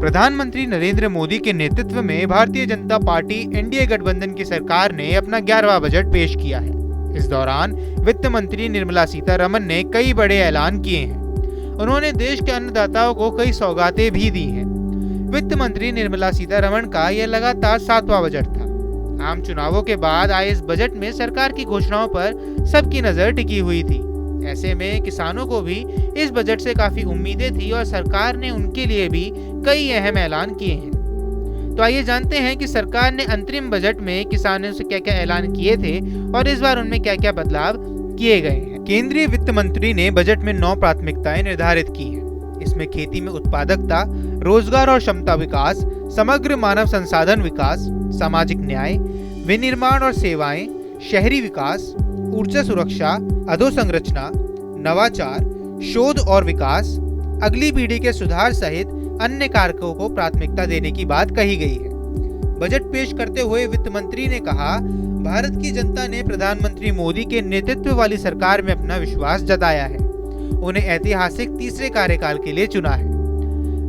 प्रधानमंत्री नरेंद्र मोदी के नेतृत्व में भारतीय जनता पार्टी एनडीए गठबंधन की सरकार ने अपना 11वां बजट पेश किया है। इस दौरान वित्त मंत्री निर्मला सीतारमण ने कई बड़े ऐलान किए हैं। उन्होंने देश के अन्नदाताओं को कई सौगातें भी दी हैं। वित्त मंत्री निर्मला सीतारमण का यह लगातार 7वां बजट था। आम चुनावों के बाद आए इस बजट में सरकार की घोषणाओं पर सबकी नजर टिकी हुई थी। ऐसे में किसानों को भी इस बजट से काफी उम्मीदें थी और सरकार ने उनके लिए भी कई अहम ऐलान किए हैं। तो आइए जानते हैं कि सरकार ने अंतरिम बजट में किसानों से क्या क्या ऐलान किए थे और इस बार उनमें क्या क्या बदलाव किए गए हैं। केंद्रीय वित्त मंत्री ने बजट में 9 प्राथमिकताएं निर्धारित की हैं। इसमें खेती में उत्पादकता, रोजगार और क्षमता विकास, समग्र मानव संसाधन विकास, सामाजिक न्याय, विनिर्माण और सेवाएं, शहरी विकास, ऊर्जा सुरक्षा, अधोसंरचना, नवाचार, शोध और विकास, अगली पीढ़ी के सुधार सहित अन्य कारकों को प्राथमिकता देने की बात कही गई है। बजट पेश करते हुए वित्त मंत्री ने कहा, भारत की जनता ने प्रधानमंत्री मोदी के नेतृत्व वाली सरकार में अपना विश्वास जताया है। उन्हें ऐतिहासिक तीसरे कार्यकाल के लिए चुना है।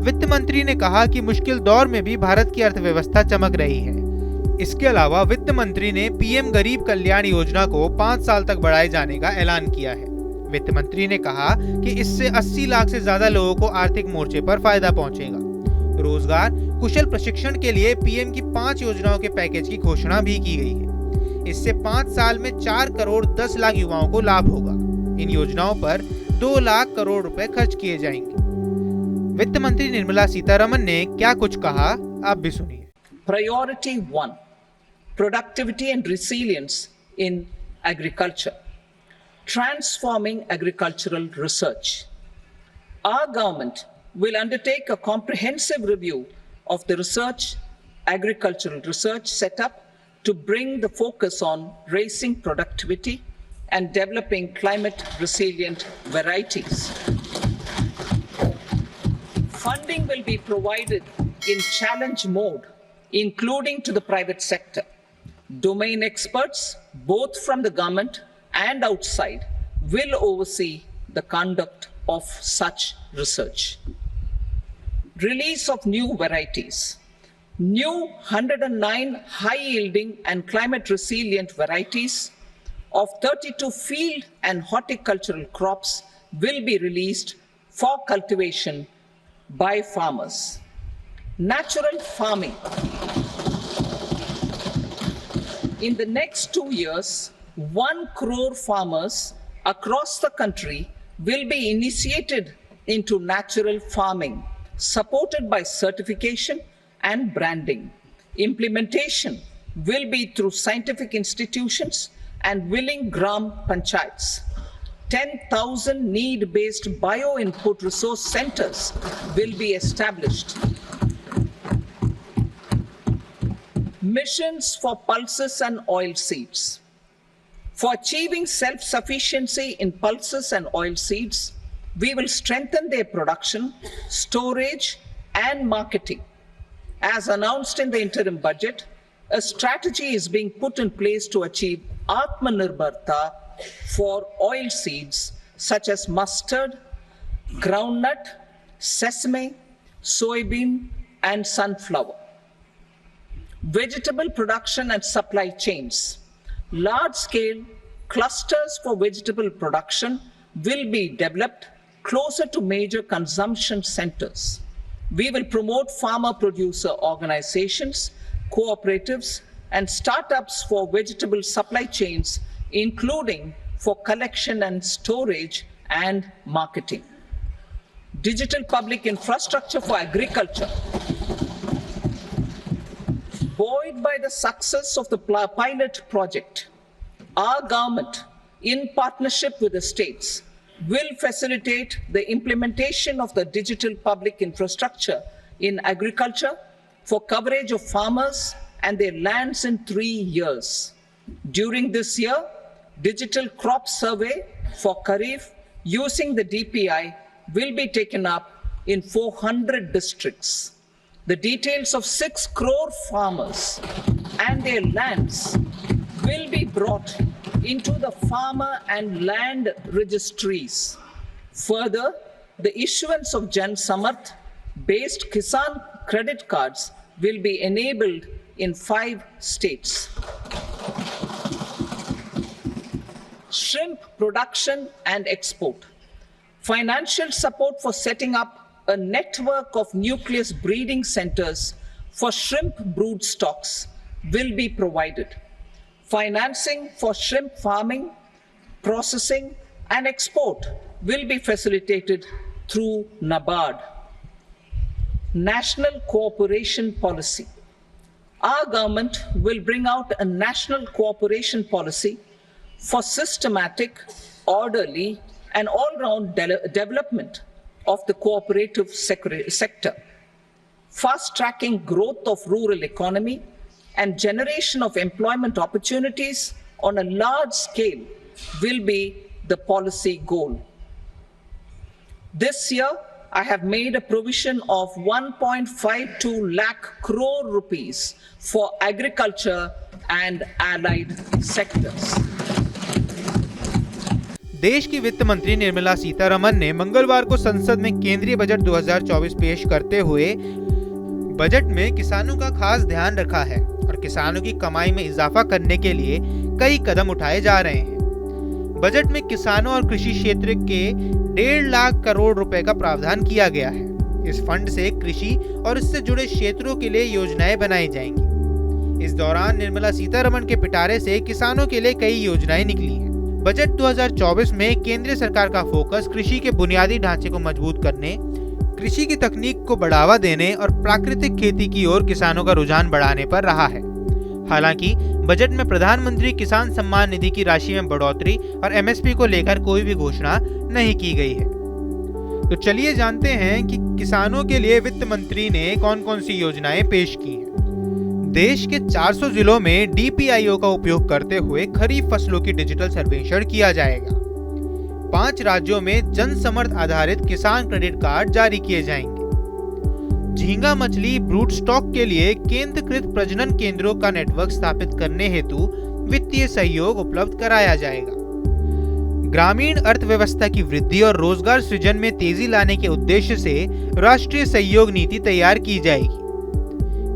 वित्त मंत्री ने कहा कि मुश्किल दौर में भी भारत की अर्थव्यवस्था चमक रही है। इसके अलावा वित्त मंत्री ने पीएम गरीब कल्याण योजना को 5 साल तक बढ़ाए जाने का ऐलान किया है। वित्त मंत्री ने कहा कि इससे 80 लाख से ज्यादा लोगों को आर्थिक मोर्चे पर फायदा पहुंचेगा। रोजगार कुशल प्रशिक्षण के लिए पीएम की 5 योजनाओं के पैकेज की घोषणा भी की गई है। इससे 5 साल में 4 करोड़ 10 लाख युवाओं को लाभ होगा। इन योजनाओं पर 2 लाख करोड़ रुपए खर्च किए जाएंगे। वित्त मंत्री निर्मला सीतारमण ने क्या कुछ कहा, आप भी सुनिए। Priority 1, productivity and resilience in agriculture. Transforming agricultural research. Our government will undertake a comprehensive review of the agricultural research setup to bring the focus on raising productivity and developing climate resilient varieties. Funding will be provided in challenge mode, including to the private sector. Domain experts, both from the government and outside, will oversee the conduct of such research. Release of new varieties. New 109 high-yielding and climate-resilient varieties of 32 field and horticultural crops will be released for cultivation by farmers. Natural farming. In the next 2 years, 1 crore farmers across the country will be initiated into natural farming, supported by certification and branding. Implementation will be through scientific institutions and willing gram panchayats. 10,000 need-based bio-input resource centers will be established. Missions for pulses and oil seeds. For achieving self-sufficiency in pulses and oil seeds, we will strengthen their production, storage, and marketing. As announced in the interim budget, a strategy is being put in place to achieve Atmanirbharta for oil seeds such as mustard, groundnut, sesame, soybean, and sunflower. Vegetable production and supply chains. Large-scale clusters for vegetable production will be developed closer to major consumption centers. We will promote farmer-producer organizations, cooperatives, and startups for vegetable supply chains, including for collection and storage and marketing. Digital public infrastructure for agriculture. Buoyed by the success of the pilot project, our government, in partnership with the states, will facilitate the implementation of the digital public infrastructure in agriculture for coverage of farmers and their lands in 3 years. During this year, digital crop survey for Kharif using the DPI will be taken up in 400 districts. The details of 6 crore farmers and their lands will be brought into the farmer and land registries. Further, the issuance of Jan Samarth based Kisan credit cards will be enabled in 5 states. Shrimp production and export. Financial support for setting up a network of nucleus breeding centers for shrimp brood stocks will be provided. Financing for shrimp farming, processing, and export will be facilitated through NABARD. National Cooperation Policy. Our government will bring out a national cooperation policy for systematic, orderly, and all-round development of the cooperative sector, fast-tracking growth of rural economy and generation of employment opportunities on a large scale will be the policy goal. This year, I have made a provision of 1.52 lakh crore rupees for agriculture and allied sectors. देश की वित्त मंत्री निर्मला सीतारमण ने मंगलवार को संसद में केंद्रीय बजट 2024 पेश करते हुए बजट में किसानों का खास ध्यान रखा है और किसानों की कमाई में इजाफा करने के लिए कई कदम उठाए जा रहे हैं। बजट में किसानों और कृषि क्षेत्र के 1.5 लाख करोड़ रुपए का प्रावधान किया गया है। इस फंड से कृषि और इससे जुड़े क्षेत्रों के लिए योजनाएं बनाई जाएंगी। इस दौरान निर्मला सीतारमण के पिटारे से किसानों के लिए कई योजनाएं निकली हैं। बजट 2024 में केंद्र सरकार का फोकस कृषि के बुनियादी ढांचे को मजबूत करने, कृषि की तकनीक को बढ़ावा देने और प्राकृतिक खेती की ओर किसानों का रुझान बढ़ाने पर रहा है। हालांकि बजट में प्रधानमंत्री किसान सम्मान निधि की राशि में बढ़ोतरी और एमएसपी को लेकर कोई भी घोषणा नहीं की गई है। तो चलिए जानते हैं कि किसानों के लिए वित्त मंत्री ने कौन कौन सी योजनाएं पेश की हैं। देश के 400 जिलों में डीपीआईओ का उपयोग करते हुए खरीफ फसलों की डिजिटल सर्वेक्षण किया जाएगा। 5 राज्यों में जन समर्थ आधारित किसान क्रेडिट कार्ड जारी किए जाएंगे। झींगा मछली ब्रूड स्टॉक के लिए केंद्रीकृत प्रजनन केंद्रों का नेटवर्क स्थापित करने हेतु वित्तीय सहयोग उपलब्ध कराया जाएगा। ग्रामीण अर्थव्यवस्था की वृद्धि और रोजगार सृजन में तेजी लाने के उद्देश्य से राष्ट्रीय सहयोग नीति तैयार की जाएगी।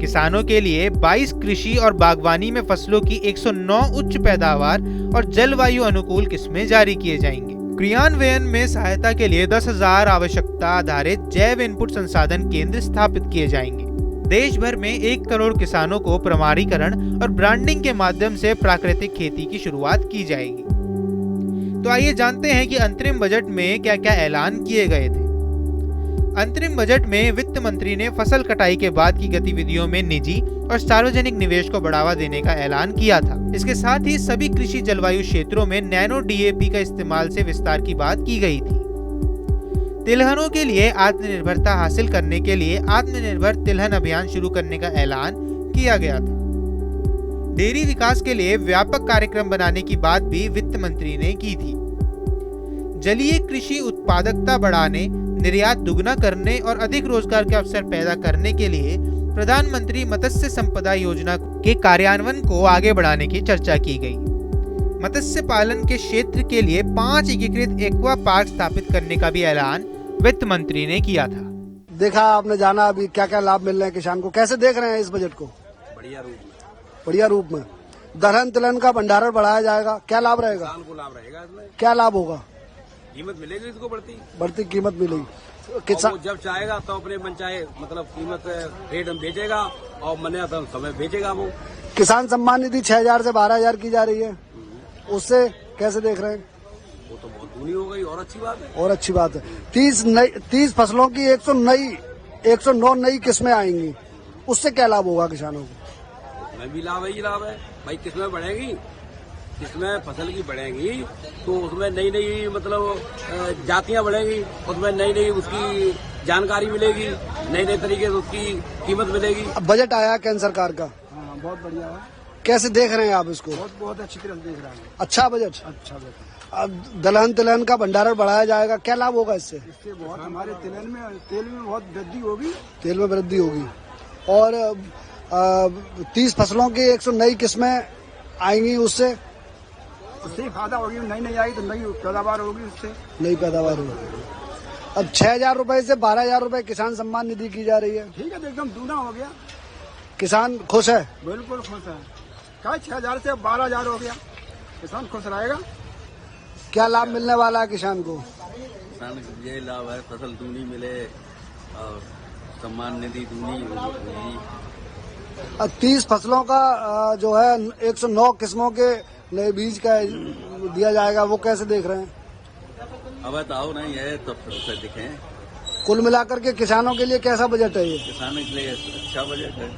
किसानों के लिए 22 कृषि और बागवानी में फसलों की 109 उच्च पैदावार और जलवायु अनुकूल किस्में जारी किए जाएंगे। क्रियान्वयन में सहायता के लिए 10,000 आवश्यकता आधारित जैव इनपुट संसाधन केंद्र स्थापित किए जाएंगे। देश भर में 1 करोड़ किसानों को प्रमाणीकरण और ब्रांडिंग के माध्यम से प्राकृतिक खेती की शुरुआत की जाएगी। तो आइए जानते हैं कि अंतरिम बजट में क्या क्या ऐलान किए गए थे। अंतरिम बजट में वित्त मंत्री ने फसल कटाई के बाद की गतिविधियों में निजी और सार्वजनिक निवेश को बढ़ावा देने का ऐलान किया था। इसके साथ ही सभी कृषि जलवायु क्षेत्रों में नैनो डीएपी का इस्तेमाल से विस्तार की बात की गई थी। तिलहनों के लिए आत्मनिर्भरता हासिल करने के लिए आत्मनिर्भर तिलहन अभियान शुरू करने का ऐलान किया गया था। डेयरी विकास के लिए व्यापक कार्यक्रम बनाने की बात भी वित्त मंत्री ने की थी। जलीय कृषि उत्पादकता बढ़ाने, निर्यात दुगना करने और अधिक रोजगार के अवसर पैदा करने के लिए प्रधानमंत्री मत्स्य संपदा योजना के कार्यान्वयन को आगे बढ़ाने की चर्चा की गई। मत्स्य पालन के क्षेत्र के लिए 5 एकीकृत एक्वा पार्क स्थापित करने का भी ऐलान वित्त मंत्री ने किया था। देखा आपने, जाना अभी क्या क्या लाभ मिल रहे हैं किसान को, कैसे देख रहे हैं इस बजट को? बढ़िया रूप में दलहन तिलहन का भंडारण बढ़ाया जाएगा। क्या लाभ रहेगा? किसान को लाभ रहेगा इसमें। क्या लाभ होगा? कीमत मिलेगी इसको, बढ़ती कीमत मिलेगी। किसान जब चाहेगा तो अपने मन चाहे मतलब कीमत रेट हम बेचेगा और मने तो समय बेचेगा। वो किसान सम्मान निधि 6,000 से 12,000 की जा रही है, उससे कैसे देख रहे हैं? वो तो बहुत दूनी हो गई और अच्छी बात है। और अच्छी बात है। 30 फसलों की 109 नई किस्में आएंगी, उससे क्या लाभ होगा किसानों को? उसमें भी लाभ है भाई। किस्में बढ़ेंगी, किस्में फसल की बढ़ेंगी तो उसमें नई नई मतलब जातियां बढ़ेंगी, उसमें नई नई उसकी जानकारी मिलेगी, नई नई तरीके से उसकी कीमत मिलेगी। बजट आया केंद्र सरकार का, बहुत बढ़िया है। कैसे देख रहे हैं आप इसको? बहुत अच्छी तरह देख रहे हैं। अच्छा बजट। अब दलहन तिलहन का भंडारण बढ़ाया जाएगा, क्या लाभ होगा इससे? इससे बहुत हमारे तेल में बहुत वृद्धि होगी। तेल में वृद्धि होगी और 30 फसलों की 109 किस्में आएंगी, उससे फायदा होगी। नई आएगी तो नई पैदावार होगी, उससे नई पैदावार होगी। अब 6,000 रुपए से 12,000 रुपए किसान सम्मान निधि की जा रही है। ठीक है तो एकदम दूना हो गया। किसान खुश है। बिल्कुल खुश है। क्या 6,000 से 12,000 हो गया, किसान खुश रहेगा। क्या लाभ मिलने वाला है किसान को? किसान को ये लाभ है, फसल दूनी मिले और सम्मान निधि दूनी होगी। अब 30 फसलों का जो है 109 किस्मों के नए बीज का दिया जाएगा, वो कैसे देख रहे हैं? अब तो नहीं है तब तो दिखे। कुल मिलाकर के किसानों के लिए कैसा बजट है ये? किसानों के लिए अच्छा बजट है।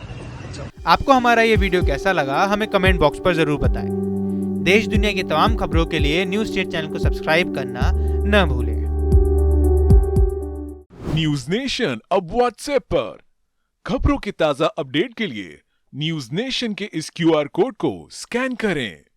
आपको हमारा ये वीडियो कैसा लगा हमें कमेंट बॉक्स पर जरूर बताएं। देश दुनिया की तमाम खबरों के लिए न्यूज स्टेट चैनल को सब्सक्राइब करना न भूलें। न्यूज नेशन अब व्हाट्सएप पर खबरों की ताजा अपडेट के लिए न्यूज नेशन के इस QR कोड को स्कैन करें।